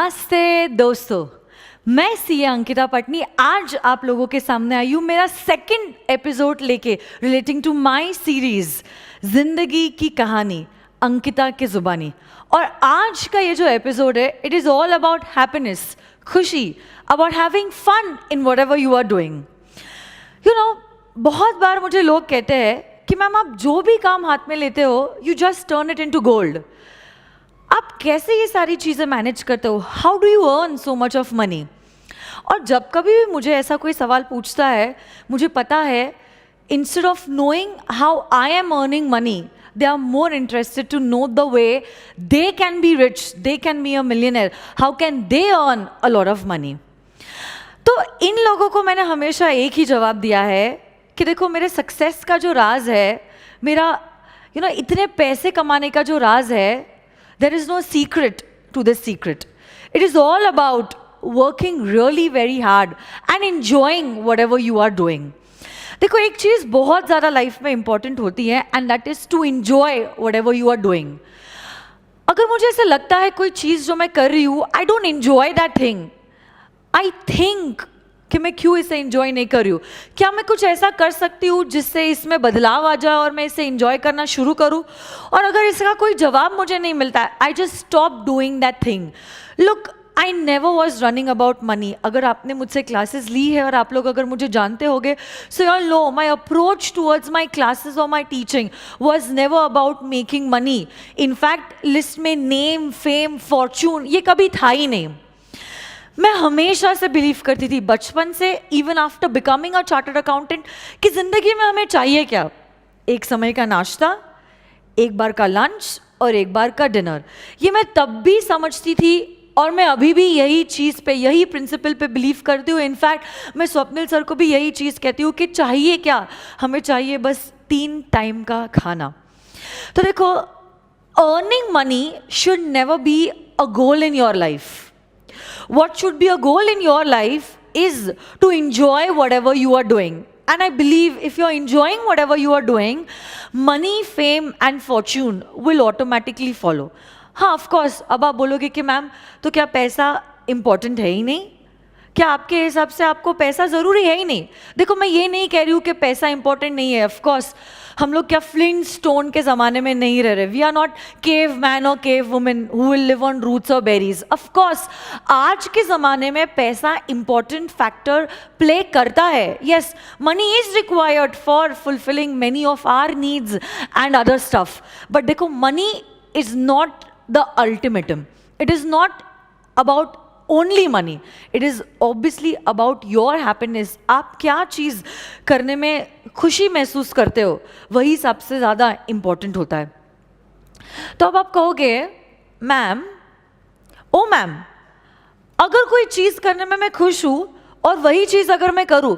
नमस्ते दोस्तों, मैं सीए अंकिता पटनी आज आप लोगों के सामने आई हूँ मेरा सेकंड एपिसोड लेके रिलेटिंग टू माय सीरीज जिंदगी की कहानी अंकिता की जुबानी। और आज का ये जो एपिसोड है it is all about happiness, खुशी, about having fun in whatever you are doing. You know, बहुत बार मुझे लोग कहते हैं कि मैम आप जो भी काम हाथ में लेते हो you just turn it into gold. आप कैसे ये सारी चीज़ें मैनेज करते हो? How do you earn so much of money? और जब कभी भी मुझे ऐसा कोई सवाल पूछता है, मुझे पता है instead of knowing how I am earning money, they are more interested to know the way they can be rich, they can be a millionaire, how can they earn a lot of money. तो इन लोगों को मैंने हमेशा एक ही जवाब दिया है कि देखो, मेरे सक्सेस का जो राज है, मेरा इतने पैसे कमाने का जो राज है, there is no secret to this secret. It is all about working really very hard and enjoying whatever you are doing. देखो, एक चीज़ बहुत ज़्यादा लाइफ में इंपॉर्टेंट होती है and that is to enjoy whatever you are doing. अगर मुझे ऐसा लगता है कोई चीज़ जो मैं कर रही हूँ I don't enjoy that thing, I think कि मैं क्यों इसे एंजॉय नहीं कर रही हूँ, क्या मैं कुछ ऐसा कर सकती हूँ जिससे इसमें बदलाव आ जाए और मैं इसे एंजॉय करना शुरू करूँ। और अगर इसका कोई जवाब मुझे नहीं मिलता है, I just stop doing that thing. Look, I never was running about money. अगर आपने मुझसे क्लासेस ली है और आप लोग अगर मुझे जानते होगे, so you know my approach towards my classes और my teaching was never about making money. In fact list में नेम, फेम, फॉर्चून ये कभी था ही नहीं। मैं हमेशा से बिलीव करती थी बचपन से, even after becoming a chartered accountant, कि ज़िंदगी में हमें चाहिए क्या? एक समय का नाश्ता, एक बार का लंच और एक बार का डिनर। ये मैं तब भी समझती थी और मैं अभी भी यही चीज़ पे, यही प्रिंसिपल पे बिलीव करती हूँ। इनफैक्ट मैं स्वप्निल सर को भी यही चीज़ कहती हूँ कि चाहिए क्या? हमें चाहिए बस 3 टाइम का खाना। तो देखो, earning money should never be a goal in your life. What should be a goal in your life is to enjoy whatever you are doing. And I believe if you're enjoying whatever you are doing, money, fame and fortune will automatically follow. हाँ, of course, अब आप बोलोगे कि ma'am तो क्या पैसा important है ही नहीं? क्या आपके हिसाब से आपको पैसा ज़रूरी है ही नहीं? देखो, मैं ये नहीं कह रही हूँ कि पैसा इंपॉर्टेंट नहीं है। ऑफकोर्स हम लोग क्या फ्लिंट स्टोन के ज़माने में नहीं रह रहे। We are not cave man और cave women who will live on roots और बेरीज। ऑफकोर्स आज के ज़माने में पैसा इंपॉर्टेंट फैक्टर प्ले करता है। Yes, money is required for fulfilling many of our needs and other stuff. But देखो, money is not the ultimatum. It is not about only money, it is obviously about your happiness. आप क्या चीज़ करने में खुशी महसूस करते हो, वही सबसे ज़्यादा इम्पॉर्टेंट होता है. तो अब आप कहोगे, मैम, ओ मैम, अगर कोई चीज़ करने में मैं खुश हूँ और वही चीज़ अगर मैं करूँ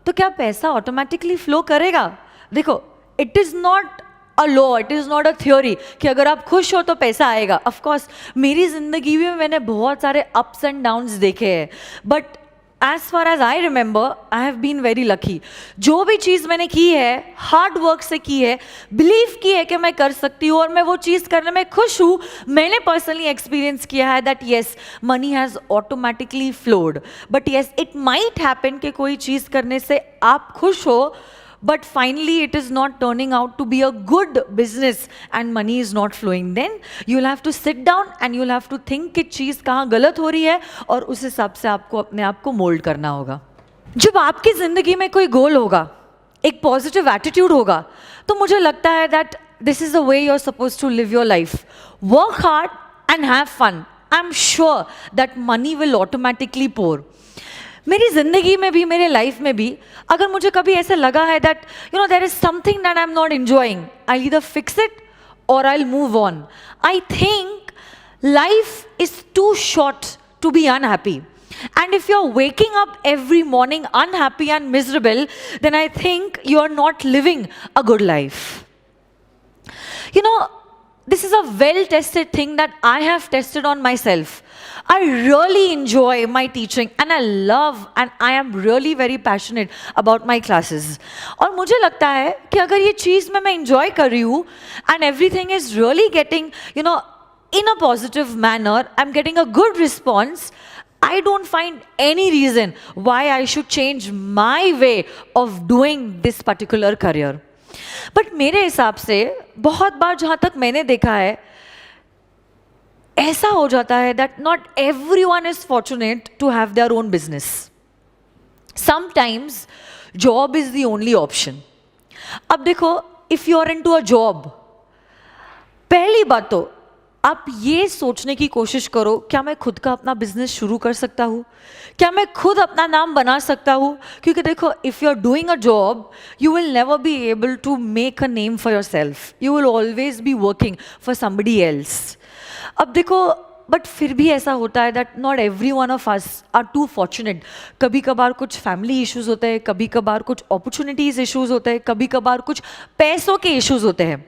तो क्या पैसा ऑटोमेटिकली फ्लो करेगा? देखो, it is not a law, it is not a theory कि अगर आप खुश हो तो पैसा आएगा. ऑफकोर्स मेरी ज़िंदगी में मैंने बहुत सारे अप्स एंड डाउन्स देखे हैं, but as far as I remember I have been very lucky. जो भी चीज़ मैंने की है, हार्ड वर्क से की है, बिलीव की है कि मैं कर सकती हूँ और मैं वो चीज़ करने में खुश हूँ. मैंने पर्सनली एक्सपीरियंस किया है that yes, money has automatically flowed. But yes, it might happen कि कोई चीज़ करने से आप खुश हो, but finally it is not turning out to be a good business and money is not flowing. Then you'll have to sit down and you'll have to think कि चीज़ कहाँ गलत हो रही है और उस हिसाब से आपको अपने आप को मोल्ड करना होगा. जब आपकी ज़िंदगी में कोई गोल होगा, एक पॉजिटिव एटीट्यूड होगा, तो मुझे लगता है that this is the way you are suppose to live your life. Work hard and have fun. I am sure that money will automatically pour. मेरी ज़िंदगी में भी, मेरे लाइफ में भी, अगर मुझे कभी ऐसा लगा है that there is something that I am not enjoying, I either fix it और I will move on. I think life is too short to be unhappy. And if you are waking up every morning unhappy and miserable, then I think you are not living a good life. This is a well-tested thing that I have tested on myself. I really enjoy my teaching and I love and I am really very passionate about my classes. और मुझे लगता है कि अगर ये चीज़ मैं enjoy कर रही हूँ and everything is really getting, in a positive manner, I'm getting a good response, I don't find any reason why I should change my way of doing this particular career. But मेरे हिसाब से बहुत बार जहाँ तक मैंने देखा है, ऐसा हो जाता है that not everyone is fortunate to have their own business. Sometimes job is the only option. अब देखो, if you are into a job, पहली बात तो आप ये सोचने की कोशिश करो, क्या मैं खुद का अपना बिजनेस शुरू कर सकता हूँ, क्या मैं खुद अपना नाम बना सकता हूँ. क्योंकि देखो, if you are doing a job, you will never be able to make a name for yourself. You will always be working for somebody else. अब देखो, बट फिर भी ऐसा होता है that not every one of us are too fortunate. कभी कभार कुछ फैमिली इश्यूज होते हैं, कभी कभार कुछ अपॉर्चुनिटीज़ इश्यूज होते हैं, कभी कभार कुछ पैसों के इश्यूज होते हैं.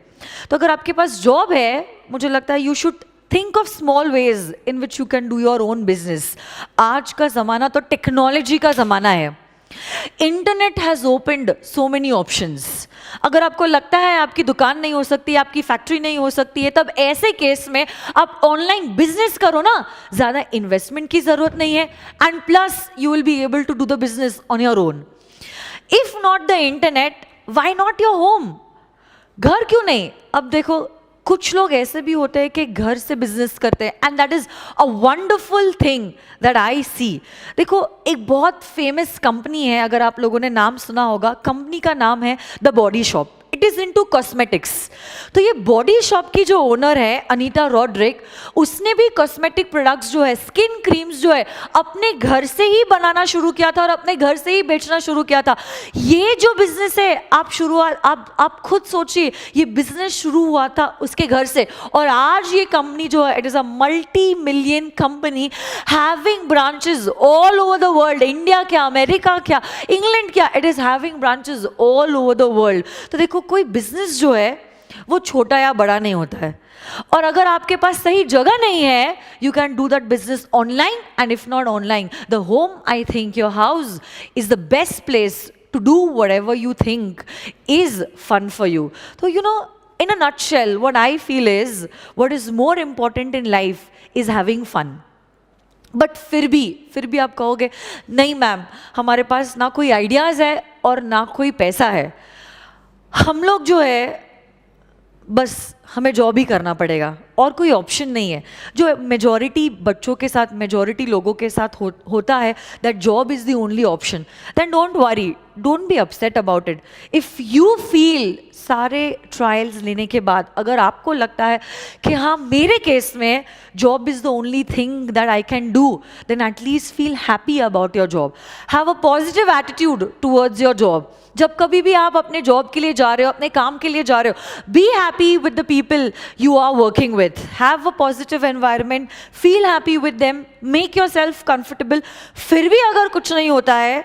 तो अगर आपके पास जॉब है, मुझे लगता है you should think of small ways in which you can do your own business. आज का ज़माना तो टेक्नोलॉजी का ज़माना है. Internet has opened so many options. अगर आपको लगता है आपकी दुकान नहीं हो सकती, आपकी फैक्ट्री नहीं हो सकती है, तब ऐसे केस में आप ऑनलाइन बिजनेस करो ना. ज़्यादा इन्वेस्टमेंट की ज़रूरत नहीं है, and plus you will be able to do the business on your own. If not the internet, why not your home? घर क्यों नहीं? अब देखो, कुछ लोग ऐसे भी होते हैं कि घर से बिजनेस करते हैं, and that is a wonderful thing that I see. देखो, एक बहुत फेमस कंपनी है, अगर आप लोगों ने नाम सुना होगा, कंपनी का नाम है the body shop. It is into cosmetics. तो ये बॉडी शॉप की जो ओनर है अनीता रॉड्रिक, उसने भी कॉस्मेटिक प्रोडक्ट्स जो है, स्किन क्रीम्स जो है, अपने घर से ही बनाना शुरू किया था और अपने घर से ही बेचना शुरू किया था. ये जो बिजनेस है, आप खुद सोचिए, ये बिजनेस शुरू हुआ था उसके घर से, और आज ये कंपनी जो है, it is a multi million company having branches all over the world. India क्या, अमेरिका क्या, इंग्लैंड क्या, it is having branches all over the world. तो देखो, कोई बिजनेस जो है वो छोटा या बड़ा नहीं होता है, और अगर आपके पास सही जगह नहीं है, you can do that business online, and if not online, the home, I think your house is the best place to do whatever you think is fun for you. So, you know, in a nutshell, what I feel is, what is more important in life is having fun. But फिर भी आप कहोगे, नहीं ma'am, हमारे पास ना कोई ideas है और ना कोई पैसा है, हम लोग जो है बस हमें जॉब ही करना पड़ेगा और कोई ऑप्शन नहीं है. जो मेजॉरिटी बच्चों के साथ, मेजॉरिटी लोगों के साथ होता है, that job is the only option. Then don't worry, don't be upset about it. If you feel, सारे ट्रायल्स लेने के बाद अगर आपको लगता है कि हाँ, मेरे केस में job is the only thing that I can do, then at least feel happy about your job. Have a positive attitude towards your job. जब कभी भी आप अपने जॉब के लिए जा रहे हो, अपने काम के लिए जा रहे हो, be happy with the people you are working with. Have a positive environment, feel happy with them, make yourself comfortable. फिर भी अगर कुछ नहीं होता है,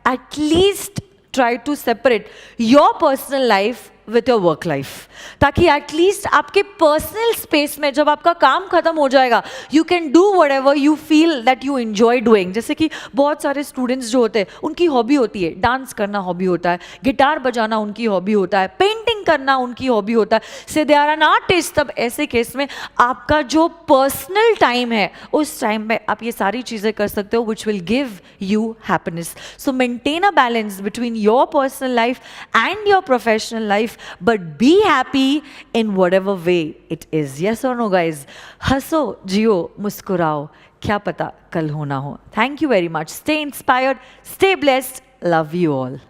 at least try to separate your personal life with your work life, ताकि at least आपके personal space में जब आपका काम खत्म हो जाएगा, you can do what ever you feel that you enjoy doing. जैसे कि बहुत सारे स्टूडेंट्स जो होते हैं, उनकी हॉबी होती है डांस करना, हॉबी होता है गिटार बजाना, उनकी हॉबी होता है पेंटिंग करना, उनकी हॉबी होता है, से दे आर एन आर्टिस्ट. तब ऐसे केस में आपका जो पर्सनल टाइम है, उस टाइम में आप ये सारी चीज़ें कर सकते हो which will give you happiness. So maintain a balance between your personal life and your professional life, but be happy in whatever way it is. Yes or no, guys? हंसो, जियो, मुस्कुराओ, क्या पता कल होना हो. Thank you very much. Stay inspired, stay blessed. Love you all.